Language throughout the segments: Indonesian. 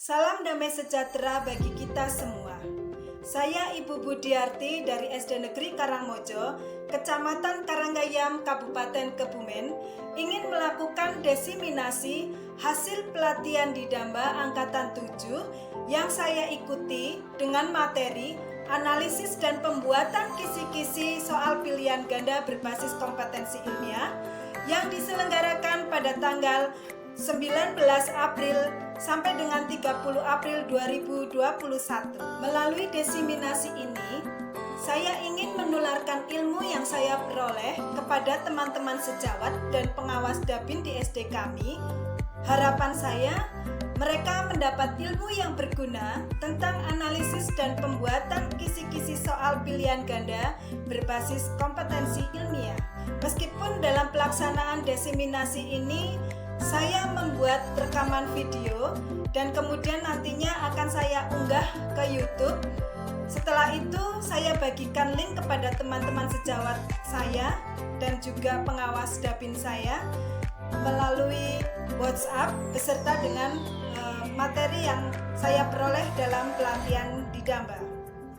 Salam damai sejahtera bagi kita semua. Saya Ibu Budiarti dari SD Negeri Karangmojo, Kecamatan Karanggayam, Kabupaten Kebumen, ingin melakukan desiminasi hasil pelatihan di Damba Angkatan 7 yang saya ikuti dengan materi analisis dan pembuatan kisi-kisi soal pilihan ganda berbasis kompetensi ilmiah yang diselenggarakan pada tanggal 19 April sampai dengan 30 April 2021. Melalui desiminasi ini, saya ingin menularkan ilmu yang saya peroleh kepada teman-teman sejawat dan pengawas Dapin di SD kami. Harapan saya, mereka mendapat ilmu yang berguna tentang analisis dan pembuatan kisi-kisi soal pilihan ganda berbasis kompetensi ilmiah. Meskipun dalam pelaksanaan desiminasi ini, saya membuat rekaman video dan kemudian nantinya akan saya unggah ke YouTube. Setelah itu saya bagikan link kepada teman-teman sejawat saya dan juga pengawas Dapin saya melalui WhatsApp beserta dengan materi yang saya peroleh dalam pelatihan di Damba.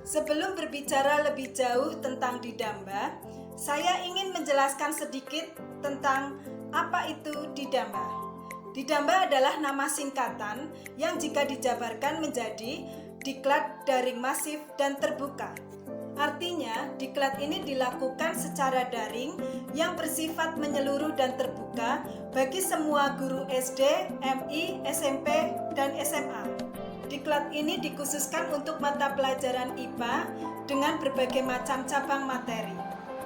Sebelum berbicara lebih jauh tentang di Damba, saya ingin menjelaskan sedikit tentang apa itu Didamba. Didamba adalah nama singkatan yang jika dijabarkan menjadi diklat daring masif dan terbuka. Artinya, diklat ini dilakukan secara daring yang bersifat menyeluruh dan terbuka bagi semua guru SD, MI, SMP, dan SMA. Diklat ini dikhususkan untuk mata pelajaran IPA dengan berbagai macam cabang materi.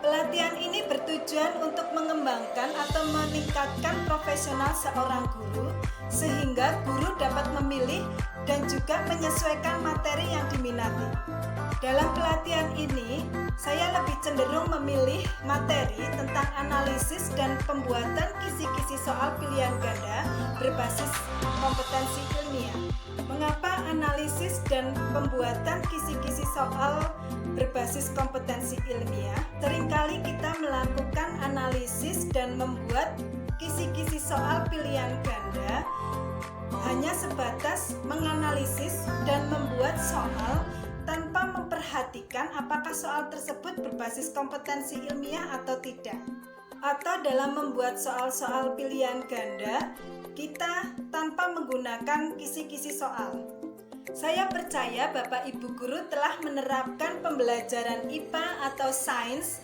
Pelatihan ini bertujuan untuk mengembangkan atau meningkatkan profesional seorang guru sehingga guru dapat memilih dan juga menyesuaikan materi yang diminati. Dalam pelatihan ini, saya lebih cenderung memilih materi tentang analisis dan pembuatan kisi-kisi soal pilihan ganda berbasis kompetensi ilmiah. Mengapa analisis dan pembuatan kisi-kisi soal berbasis kompetensi ilmiah? Seringkali kita melakukan analisis dan membuat kisi-kisi soal pilihan ganda hanya sebatas menganalisis dan membuat soal tanpa memperhatikan apakah soal tersebut berbasis kompetensi ilmiah atau tidak. Atau dalam membuat soal-soal pilihan ganda, kita tanpa menggunakan kisi-kisi soal. Saya percaya Bapak Ibu Guru telah menerapkan pembelajaran IPA atau sains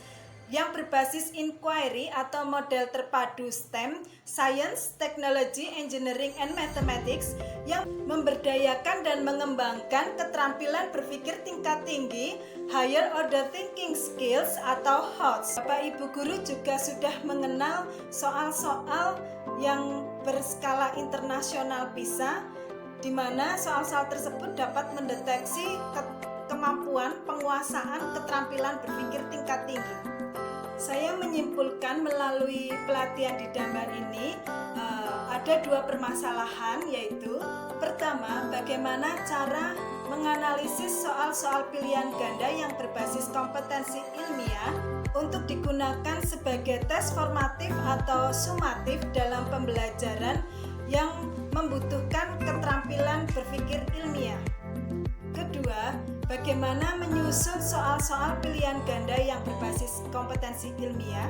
yang berbasis inquiry atau model terpadu STEM, Science, Technology, Engineering, and Mathematics yang memberdayakan dan mengembangkan keterampilan berpikir tingkat tinggi, Higher Order Thinking Skills atau HOTS. Bapak Ibu Guru juga sudah mengenal soal-soal yang berskala internasional PISA, di mana soal-soal tersebut dapat mendeteksi kemampuan penguasaan keterampilan berpikir tingkat tinggi. Saya menyimpulkan melalui pelatihan di Damba ini ada dua permasalahan, yaitu pertama, bagaimana cara menganalisis soal-soal pilihan ganda yang berbasis kompetensi ilmiah untuk digunakan sebagai tes formatif atau sumatif dalam pembelajaran yang membutuhkan keterampilan berpikir ilmiah. Kedua, bagaimana menyusun soal-soal pilihan ganda yang berbasis kompetensi ilmiah.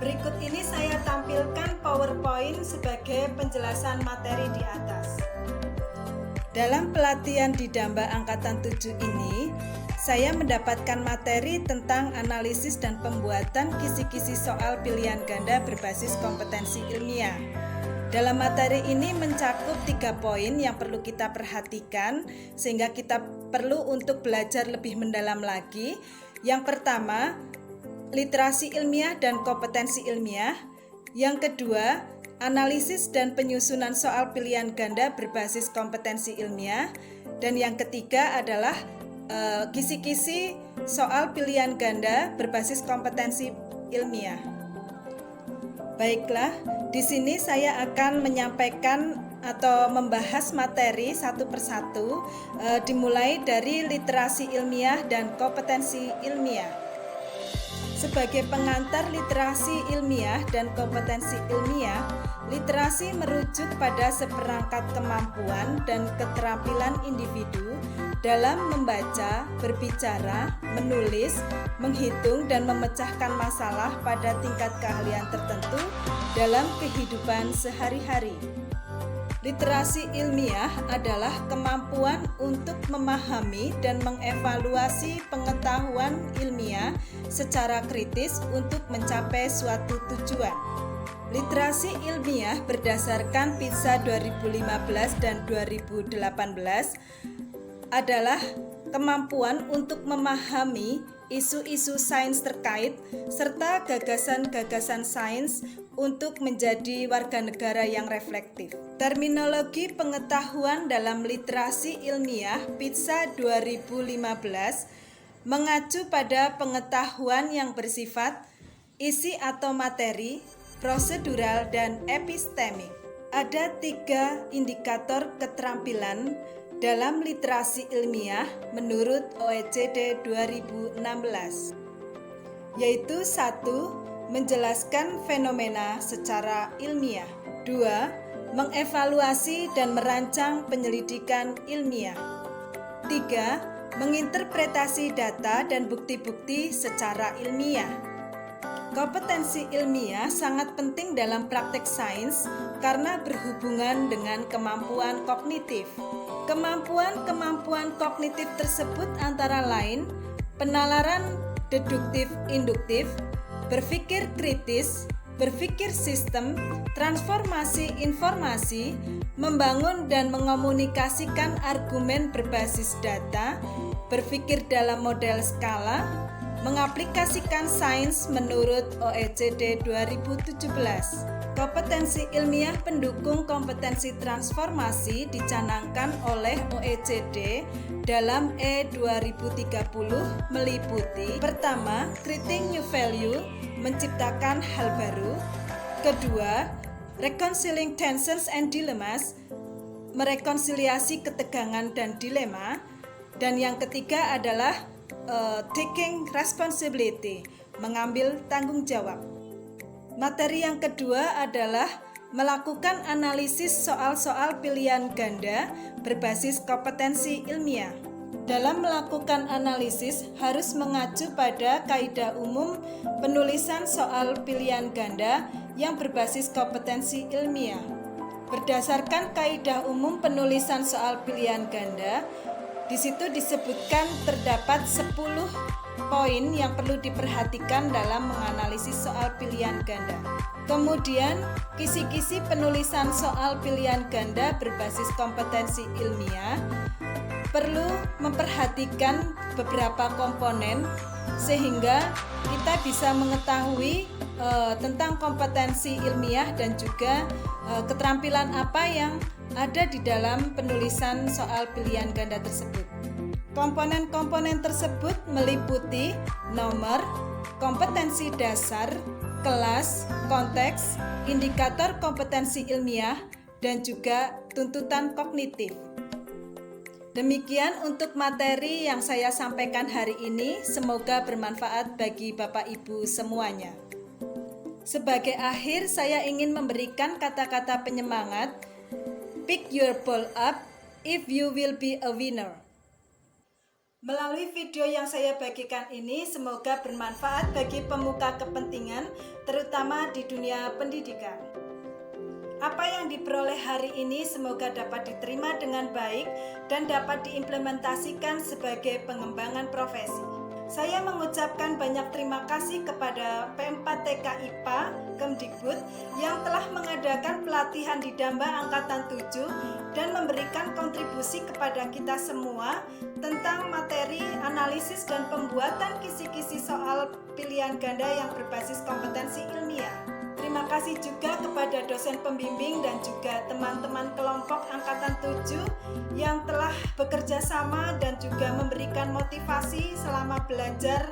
Berikut ini saya tampilkan PowerPoint sebagai penjelasan materi di atas. Dalam pelatihan di Damba Angkatan 7 ini, saya mendapatkan materi tentang analisis dan pembuatan kisi-kisi soal pilihan ganda berbasis kompetensi ilmiah. Dalam materi ini mencakup 3 poin yang perlu kita perhatikan sehingga kita perlu untuk belajar lebih mendalam lagi. Yang pertama, literasi ilmiah dan kompetensi ilmiah. Yang kedua, analisis dan penyusunan soal pilihan ganda berbasis kompetensi ilmiah. Dan yang ketiga adalah kisi-kisi soal pilihan ganda berbasis kompetensi ilmiah. Baiklah, di sini saya akan menyampaikan atau membahas materi satu persatu, dimulai dari literasi ilmiah dan kompetensi ilmiah. Sebagai pengantar literasi ilmiah dan kompetensi ilmiah, literasi merujuk pada seperangkat kemampuan dan keterampilan individu dalam membaca, berbicara, menulis, menghitung, dan memecahkan masalah pada tingkat keahlian tertentu dalam kehidupan sehari-hari. Literasi ilmiah adalah kemampuan untuk memahami dan mengevaluasi pengetahuan ilmiah secara kritis untuk mencapai suatu tujuan. Literasi ilmiah berdasarkan PISA 2015 dan 2018 adalah kemampuan untuk memahami isu-isu sains terkait serta gagasan-gagasan sains untuk menjadi warga negara yang reflektif. Terminologi pengetahuan dalam literasi ilmiah PISA 2015 mengacu pada pengetahuan yang bersifat isi atau materi, prosedural, dan epistemik. Ada 3 indikator keterampilan dalam literasi ilmiah menurut OECD 2016, yaitu 1. Menjelaskan fenomena secara ilmiah. 2. Mengevaluasi dan merancang penyelidikan ilmiah. 3. Menginterpretasi data dan bukti-bukti secara ilmiah. Kompetensi ilmiah sangat penting dalam praktek sains karena berhubungan dengan kemampuan kognitif. Kemampuan-kemampuan kognitif tersebut antara lain penalaran deduktif-induktif, berpikir kritis, berpikir sistem, transformasi informasi, membangun dan mengomunikasikan argumen berbasis data, berpikir dalam model skala, mengaplikasikan sains menurut OECD 2017. Kompetensi ilmiah pendukung kompetensi transformasi dicanangkan oleh OECD dalam E2030 meliputi: pertama, creating new value, menciptakan hal baru; kedua, reconciling tensions and dilemmas, merekonsiliasi ketegangan dan dilema; dan yang ketiga adalah taking responsibility, mengambil tanggung jawab. Materi yang kedua adalah melakukan analisis soal-soal pilihan ganda berbasis kompetensi ilmiah. Dalam melakukan analisis harus mengacu pada kaidah umum penulisan soal pilihan ganda yang berbasis kompetensi ilmiah. Berdasarkan kaidah umum penulisan soal pilihan ganda, di situ disebutkan terdapat 10 poin yang perlu diperhatikan dalam menganalisis soal pilihan ganda. Kemudian, kisi-kisi penulisan soal pilihan ganda berbasis kompetensi ilmiah perlu memperhatikan beberapa komponen sehingga kita bisa mengetahui tentang kompetensi ilmiah dan juga keterampilan apa yang ada di dalam penulisan soal pilihan ganda tersebut. Komponen-komponen tersebut meliputi nomor, kompetensi dasar, kelas, konteks, indikator kompetensi ilmiah, dan juga tuntutan kognitif. Demikian untuk materi yang saya sampaikan hari ini, semoga bermanfaat bagi Bapak Ibu semuanya. Sebagai akhir, saya ingin memberikan kata-kata penyemangat. Pick your ball up if you will be a winner. Melalui video yang saya bagikan ini, semoga bermanfaat bagi pemuka kepentingan, terutama di dunia pendidikan. Apa yang diperoleh hari ini semoga dapat diterima dengan baik dan dapat diimplementasikan sebagai pengembangan profesi. Saya mengucapkan banyak terima kasih kepada P4TK IPA Kemdikbud yang telah mengadakan pelatihan di Damba Angkatan 7 dan memberikan kontribusi kepada kita semua tentang materi analisis dan pembuatan kisi-kisi soal pilihan ganda yang berbasis kompetensi ilmiah. Terima kasih juga kepada dosen pembimbing dan juga teman-teman kelompok Angkatan 7 yang telah bekerja sama dan juga memberikan motivasi selama belajar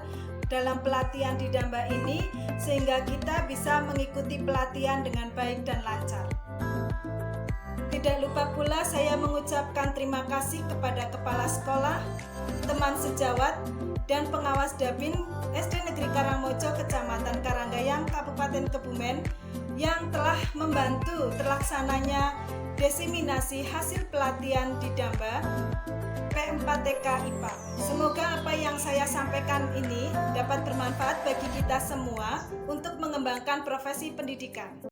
dalam pelatihan di Damba ini sehingga kita bisa mengikuti pelatihan dengan baik dan lancar. Tidak lupa pula saya mengucapkan terima kasih kepada kepala sekolah, teman sejawat, dan pengawas Dabin SD Negeri Karangmojo, Kecamatan Karanggayam, Kabupaten Kebumen yang telah membantu terlaksananya diseminasi hasil pelatihan di Damba P4TK IPA. Semoga apa yang saya sampaikan ini dapat bermanfaat bagi kita semua untuk mengembangkan profesi pendidikan.